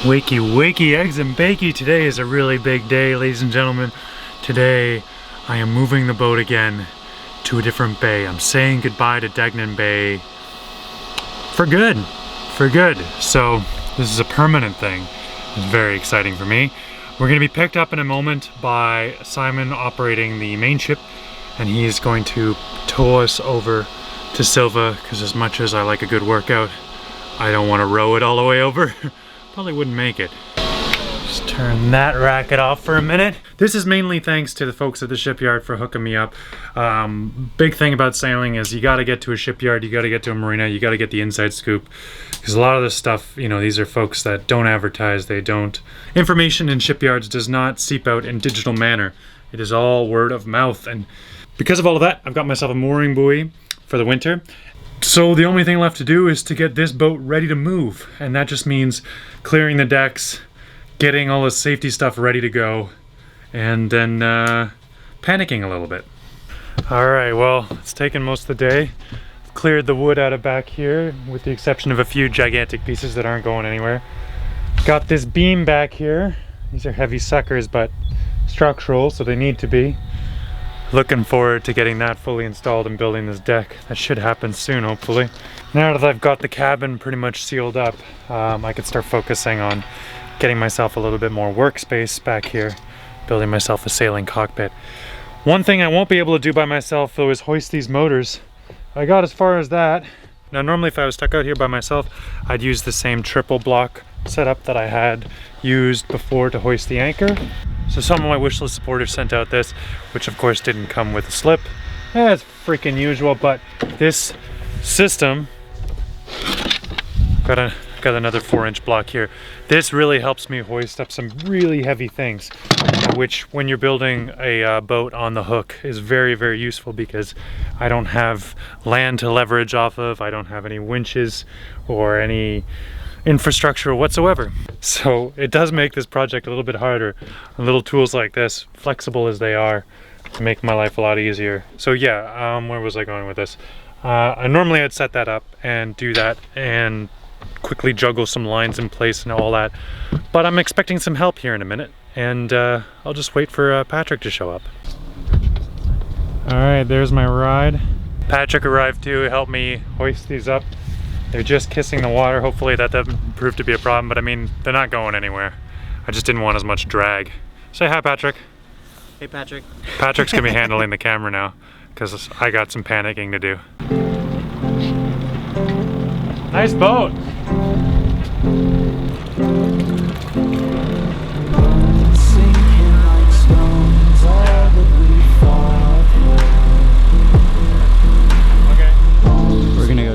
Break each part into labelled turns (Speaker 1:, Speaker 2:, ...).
Speaker 1: Wakey, wakey, eggs and bakey. Today is a really big day, ladies and gentlemen. Today, I am moving the boat again to a different bay. I'm saying goodbye to Degnan Bay for good. For good. So, this is a permanent thing. It's very exciting for me. We're going to be picked up in a moment by Simon operating the main ship, and he's going to tow us over to Sylva, because as much as I like a good workout, I don't want to row it all the way over. Probably wouldn't make it. Just turn that racket off for a minute. This is mainly thanks to the folks at the shipyard for hooking me up. Big thing about sailing is you got to get to a shipyard, you got to get to a marina, you got to get the inside scoop. Because a lot of this stuff, you know, these are folks that don't advertise, they don't. Information in shipyards does not seep out in digital manner. It is all word of mouth. And because of all of that, I've got myself a mooring buoy for the winter. So the only thing left to do is to get this boat ready to move, and that just means clearing the decks, getting all the safety stuff ready to go, and then panicking a little bit. Alright, well, it's taken most of the day. I've cleared the wood out of back here, with the exception of a few gigantic pieces that aren't going anywhere. Got this beam back here. These are heavy suckers, but structural, so they need to be. Looking forward to getting that fully installed and building this deck. That should happen soon, hopefully. Now that I've got the cabin pretty much sealed up, I can start focusing on getting myself a little bit more workspace back here, building myself a sailing cockpit. One thing I won't be able to do by myself though is hoist these motors. I got as far as that. Now normally if I was stuck out here by myself, I'd use the same triple block setup that I had used before to hoist the anchor. So some of my wishlist supporters sent out this, which of course didn't come with a slip. That's freaking usual, but this system, got another 4-inch block here. This really helps me hoist up some really heavy things, which when you're building a boat on the hook is very, very useful because I don't have land to leverage off of. I don't have any winches or any infrastructure whatsoever. So it does make this project a little bit harder. And little tools like this, flexible as they are, to make my life a lot easier. So yeah, where was I going with this? Normally I'd set that up and do that and quickly juggle some lines in place and all that. But I'm expecting some help here in a minute, and I'll just wait for Patrick to show up. Alright, there's my ride. Patrick arrived to help me hoist these up. They're just kissing the water. Hopefully that doesn't prove to be a problem, but I mean, they're not going anywhere. I just didn't want as much drag. Say hi, Patrick.
Speaker 2: Hey, Patrick.
Speaker 1: Patrick's gonna be handling the camera now, because I got some panicking to do. Nice boat.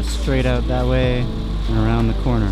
Speaker 2: Straight out that way and around the corner.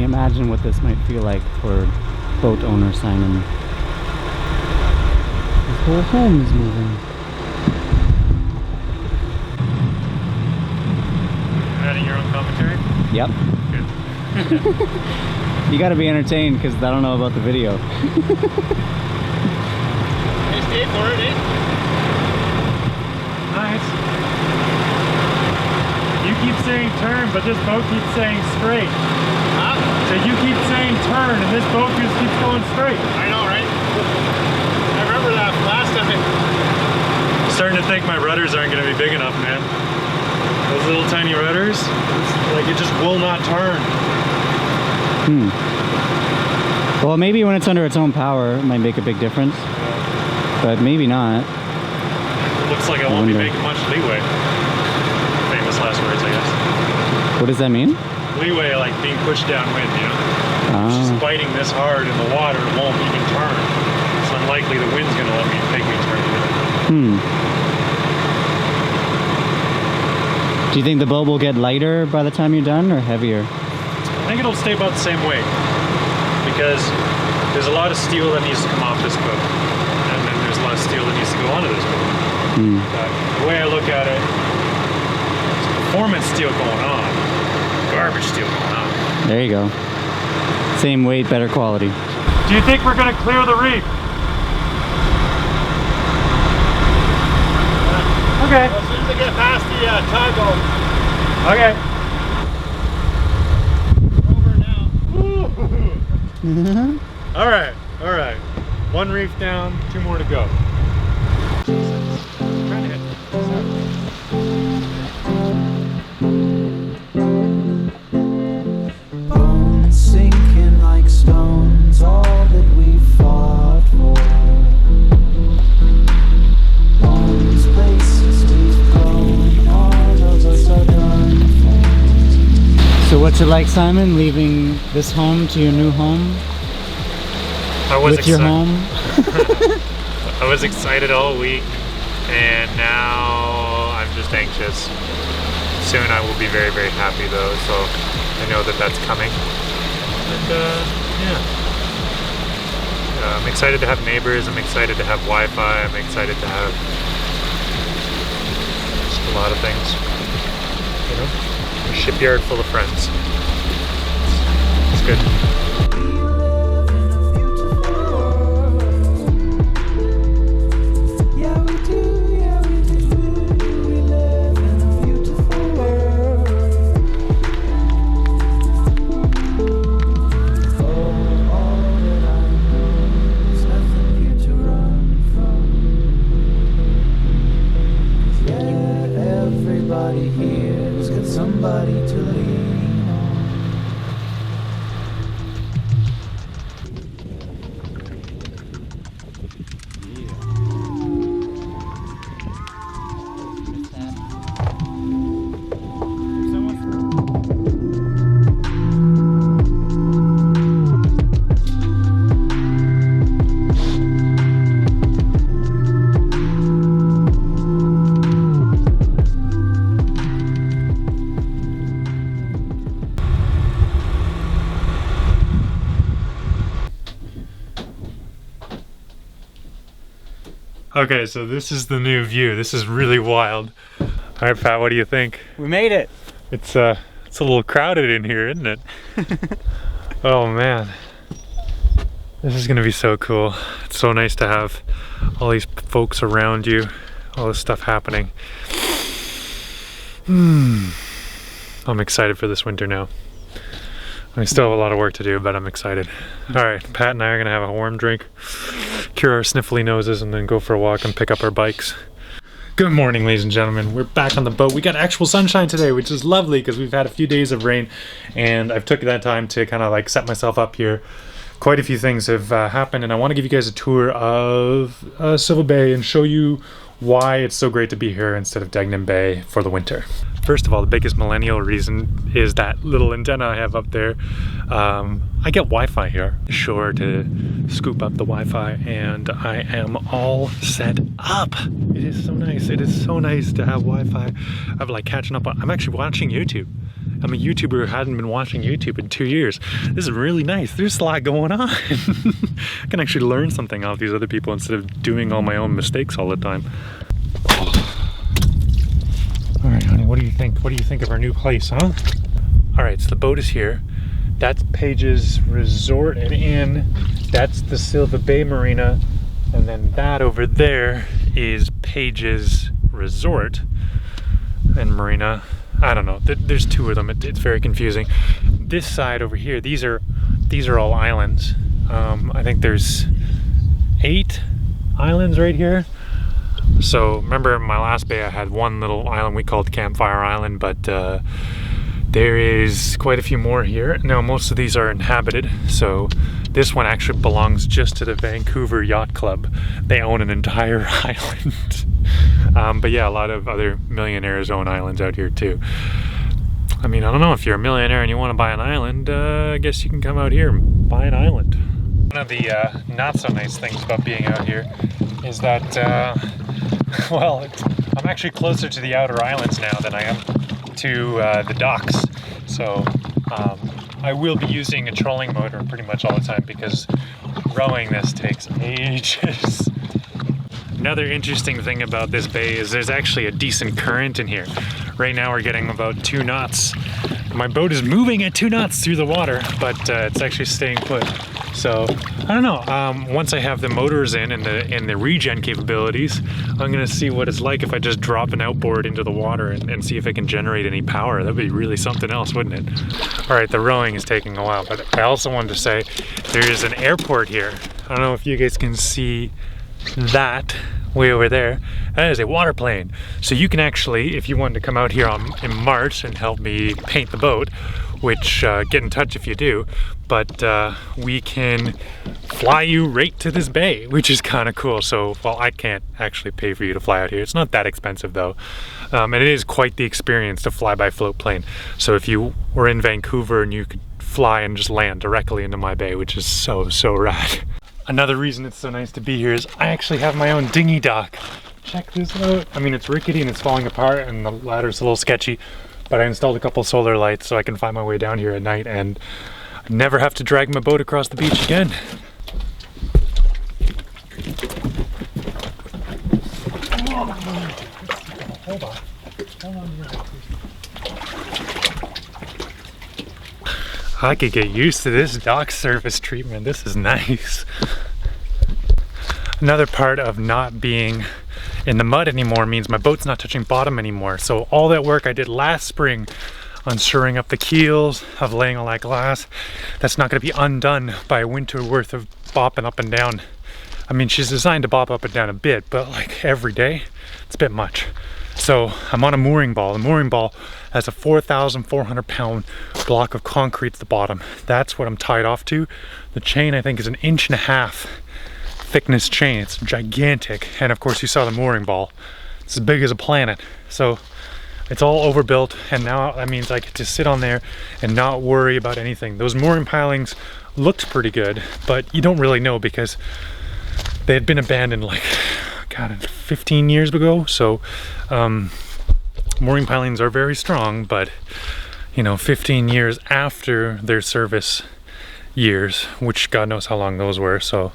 Speaker 2: Imagine what this might feel like for boat owner Simon. His whole home is moving.
Speaker 1: You're adding your own commentary?
Speaker 2: Yep. Good. You gotta be entertained because I don't know about the video.
Speaker 1: Hey, stay for it, eh? Nice. You keep saying turn, but this boat keeps saying straight. Huh? So you keep saying turn, and this boat just keeps going straight.
Speaker 3: I know, right? I remember that last time.
Speaker 1: starting to think my rudders aren't going to be big enough, man. Those little tiny rudders, like it just will not turn.
Speaker 2: Well, maybe when it's under its own power, it might make a big difference. But maybe not.
Speaker 1: Looks like I won't be making much leeway. Famous last words, I guess.
Speaker 2: What does that mean?
Speaker 1: Leeway, like being pushed downwind, you know? It's just biting this hard in the water, it won't even turn. It's unlikely the wind's gonna let me make me turn either.
Speaker 2: Do you think the boat will get lighter by the time you're done, or heavier?
Speaker 1: I think it'll stay about the same weight, because there's a lot of steel that needs to come off this boat, and then there's a lot of steel that needs to go onto this boat. But the way I look at it, it's performance steel going on, garbage steel going on.
Speaker 2: There you go. Same weight, better quality.
Speaker 1: Do you think we're gonna clear the reef? Okay.
Speaker 3: As soon as I get past the tugboat.
Speaker 1: Okay.
Speaker 3: Over now.
Speaker 1: All right, all right. One reef down, 2 more to go.
Speaker 4: Bones sinking like stones, all that we fought for. Bones, places we've grown, all of us are done for.
Speaker 2: So what's it like, Simon, leaving this home to your new home? With your home?
Speaker 1: I was excited all week, and now I'm just anxious. Soon I will be very, very happy though, so I know that that's coming. And yeah. I'm excited to have neighbors, I'm excited to have Wi-Fi, I'm excited to have just a lot of things. You know? A shipyard full of friends. It's good. Okay, so this is the new view. This is really wild. All right, Pat, what do you think?
Speaker 2: We made it.
Speaker 1: It's a little crowded in here, isn't it? Oh man, this is gonna be so cool. It's so nice to have all these folks around you, all this stuff happening. I'm excited for this winter now. I still have a lot of work to do, but I'm excited. All right, Pat and I are gonna have a warm drink, cure our sniffly noses, and then go for a walk and pick up our bikes. Good morning, ladies and gentlemen. We're back on the boat. We got actual sunshine today, which is lovely because we've had a few days of rain, and I've took that time to kind of like set myself up here. Quite a few things have happened, and I want to give you guys a tour of Sylva Bay and show you why it's so great to be here instead of Deadcat Bay for the winter. First of all, the biggest millennial reason is that little antenna I have up there. I get Wi-Fi here. Sure to scoop up the Wi-Fi, and I am all set up. It is so nice. It is so nice to have Wi-Fi. I'm like catching up on, I'm actually watching YouTube. I'm a YouTuber who hadn't been watching YouTube in 2 years. This is really nice. There's a lot going on. I can actually learn something off these other people instead of doing all my own mistakes all the time. All right, honey, what do you think? What do you think of our new place, huh? All right, so the boat is here. That's Paige's Resort and Inn. That's the Sylva Bay Marina. And then that over there is Paige's Resort and Marina. I don't know, there's two of them. It's very confusing. This side over here, these are all islands. I think there's 8 islands right here. So remember in my last bay I had one little island we called Campfire Island, but there is quite a few more here. Now most of these are inhabited, so this one actually belongs just to the Vancouver Yacht Club. They own an entire island. But yeah, a lot of other millionaires own islands out here too. I mean, I don't know, if you're a millionaire and you want to buy an island, I guess you can come out here and buy an island. One of the not so nice things about being out here is that, well, I'm actually closer to the outer islands now than I am to the docks. So I will be using a trolling motor pretty much all the time because rowing this takes ages. Another interesting thing about this bay is there's actually a decent current in here. Right now we're getting about 2 knots. My boat is moving at 2 knots through the water, but it's actually staying put. So I don't know. Once I have the motors in and the regen capabilities, I'm gonna see what it's like if I just drop an outboard into the water and see if it can generate any power. That'd be really something else, wouldn't it? All right, the rowing is taking a while, but I also wanted to say there is an airport here. I don't know if you guys can see that way over there. That is a water plane. So you can actually, if you wanted to come out here in March and help me paint the boat, which get in touch if you do, but we can fly you right to this bay, which is kind of cool. So, well, I can't actually pay for you to fly out here. It's not that expensive though. And it is quite the experience to fly by float plane. So if you were in Vancouver and you could fly and just land directly into my bay, which is so rad. Another reason it's so nice to be here is I actually have my own dinghy dock. Check this out. I mean, it's rickety and it's falling apart and the ladder's a little sketchy, but I installed a couple solar lights so I can find my way down here at night and I never have to drag my boat across the beach again. Hold on. I could get used to this dock surface treatment. This is nice. Another part of not being in the mud anymore means my boat's not touching bottom anymore. So all that work I did last spring on shoring up the keels, of laying all that glass, that's not going to be undone by a winter worth of bopping up and down. I mean, she's designed to bop up and down a bit, but like every day, it's a bit much. So I'm on a mooring ball. The mooring ball has a 4,400 pound block of concrete at the bottom. That's what I'm tied off to. The chain I think is 1.5 inch thickness chain. It's gigantic. And of course you saw the mooring ball. It's as big as a planet. So it's all overbuilt and now that means I get to sit on there and not worry about anything. Those mooring pilings looked pretty good, but you don't really know because they had been abandoned like, God, 15 years ago. So mooring pilings are very strong, but you know, 15 years after their service years, which God knows how long those were. So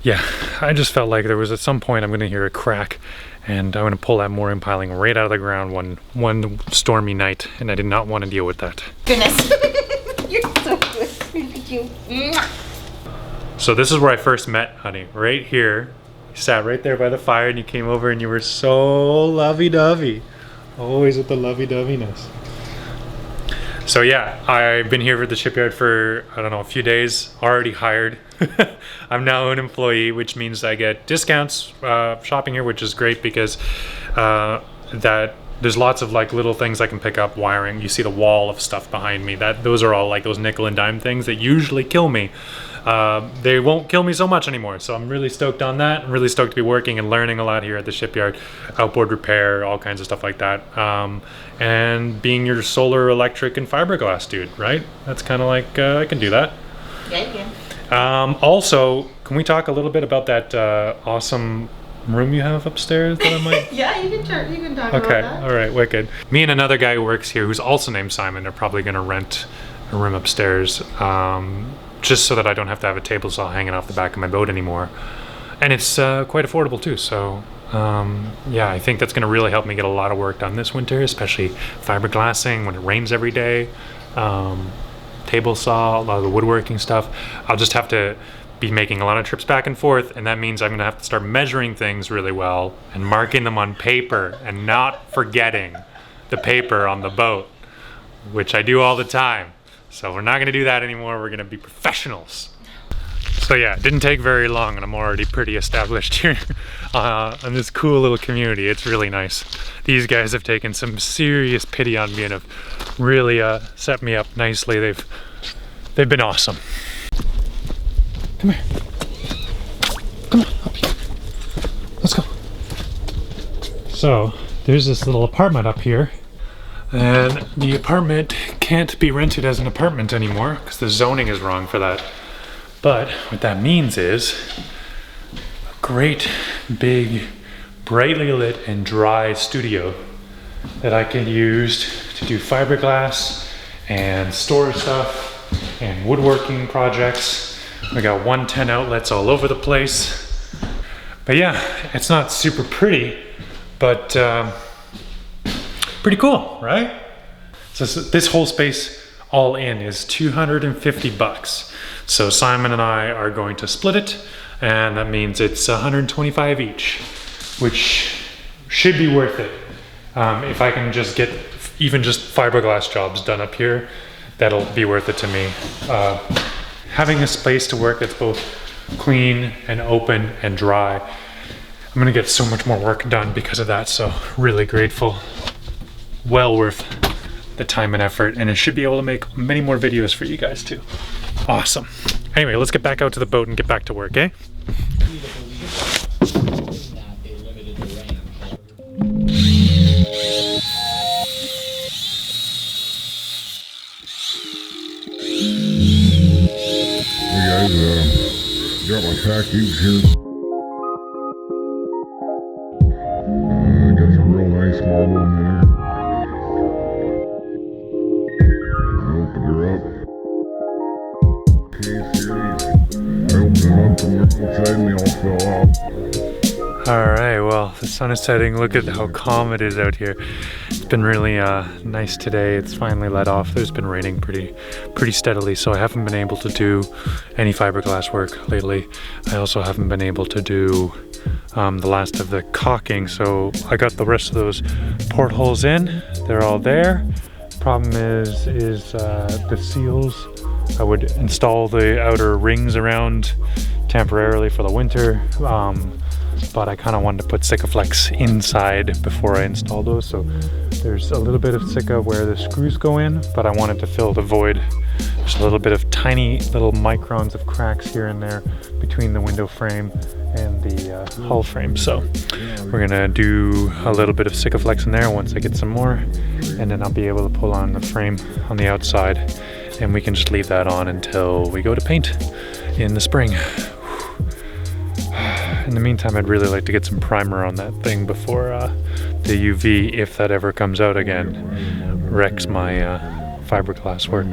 Speaker 1: yeah, I just felt like there was at some point I'm gonna hear a crack and I'm gonna pull that mooring piling right out of the ground one stormy night, and I did not want to deal with that.
Speaker 5: Goodness. You're so good. Look at you.
Speaker 1: So this is where I first met Honey, right here. You sat right there by the fire and you came over and you were so lovey-dovey. Always with the lovey-doveyness. So yeah, I've been here for the shipyard for, I don't know, a few days, already hired. I'm now an employee, which means I get discounts shopping here, which is great because there's lots of like little things I can pick up, wiring. You see the wall of stuff behind me. Those are all like those nickel and dime things that usually kill me. They won't kill me so much anymore, so I'm really stoked on that. I'm really stoked to be working and learning a lot here at the shipyard. Outboard repair, all kinds of stuff like that. And being your solar, electric, and fiberglass dude, right? That's kind of like, I can do that.
Speaker 5: Yeah, you can.
Speaker 1: Also, can we talk a little bit about that awesome room you have upstairs that I might...
Speaker 5: Yeah, you can talk about
Speaker 1: Okay,
Speaker 5: that.
Speaker 1: all right, wicked. Me and another guy who works here who's also named Simon are probably going to rent a room upstairs, just so that I don't have to have a table saw hanging off the back of my boat anymore. And it's quite affordable too, so yeah, I think that's going to really help me get a lot of work done this winter, especially fiberglassing when it rains every day, table saw, a lot of the woodworking stuff. I'll just have to be making a lot of trips back and forth, and that means I'm going to have to start measuring things really well and marking them on paper and not forgetting the paper on the boat, which I do all the time. So we're not going to do that anymore. We're going to be professionals. So yeah, it didn't take very long and I'm already pretty established here. in this cool little community. It's really nice. These guys have taken some serious pity on me and have really set me up nicely. They've been awesome. Come here. Come on, up here. Let's go. So there's this little apartment up here, and the apartment can't be rented as an apartment anymore because the zoning is wrong for that. But what that means is a great big brightly lit and dry studio that I can use to do fiberglass and store stuff and woodworking projects. We got 110 outlets all over the place. But yeah, it's not super pretty, but pretty cool, right? So this whole space all in is $250. So Simon and I are going to split it, and that means it's $125 each, which should be worth it. If I can just get even just fiberglass jobs done up here, that'll be worth it to me. Having a space to work that's both clean and open and dry, I'm gonna get so much more work done because of that, so really grateful. Well worth the time and effort, and I should be able to make many more videos for you guys too. Awesome. Anyway, let's get back out to the boat and get back to work, eh?
Speaker 6: Hey guys, got my package here. Got some real nice marble in there. Open her up. Okay, series. I opened it up from the outside and they all fell off.
Speaker 1: Alright, well, the sun is setting. Look at how calm it is out here. It's been really nice today. It's finally let off. There's been raining pretty steadily, so I haven't been able to do any fiberglass work lately. I also haven't been able to do the last of the caulking, so I got the rest of those portholes in. They're all there. Problem is the seals. I would install the outer rings around temporarily for the winter, but I kind of wanted to put Sikaflex inside before I install those, so there's a little bit of Sika where the screws go in, but I wanted to fill the void. There's a little bit of tiny little microns of cracks here and there between the window frame and the hull frame, so we're gonna do a little bit of Sikaflex in there once I get some more, and then I'll be able to pull on the frame on the outside, and we can just leave that on until we go to paint in the spring. In the meantime, I'd really like to get some primer on that thing before the UV, if that ever comes out again, wrecks my fiberglass work.